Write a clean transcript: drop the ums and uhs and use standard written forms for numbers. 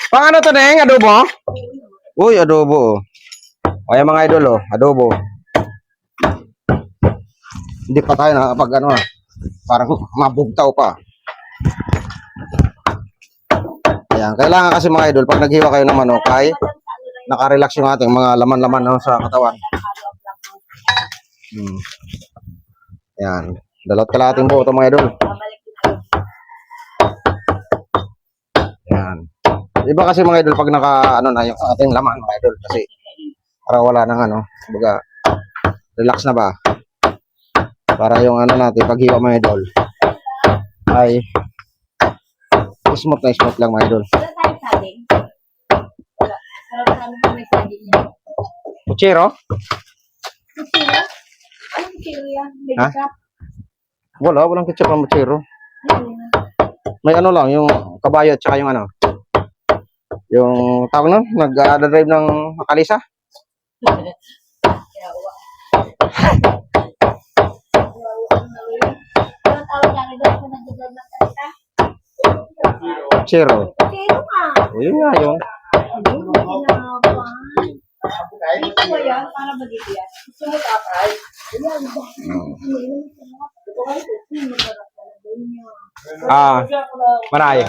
Pang ano to, Neng? Adobo? Uy, adobo. O, yan mga idol, oh. Adobo. Hindi pa tayo nakapag ano, parang mabugtaw pa. Ayan, kailangan kasi mga idol, pag naghiwa kayo ng manok, ay nakarelax yung ating mga laman-laman no, sa katawan. Ayan, dalawat kalating buo ito mga idol. Ayan. Iba kasi mga idol, pag naka, ano na, yung ating laman mga idol, kasi para wala nang ano, baga, relax na ba? Para yung ano natin, paghiwa mga idol, ay smooth na smooth lang mga idol. Puchero? Ha? Walang ketchup ang puchero. May ano lang, yung kabayo at saka yung ano, yung tawag nun, nag-drive ng makalisa. Puchero. Yun nga yun. Ah, maraya.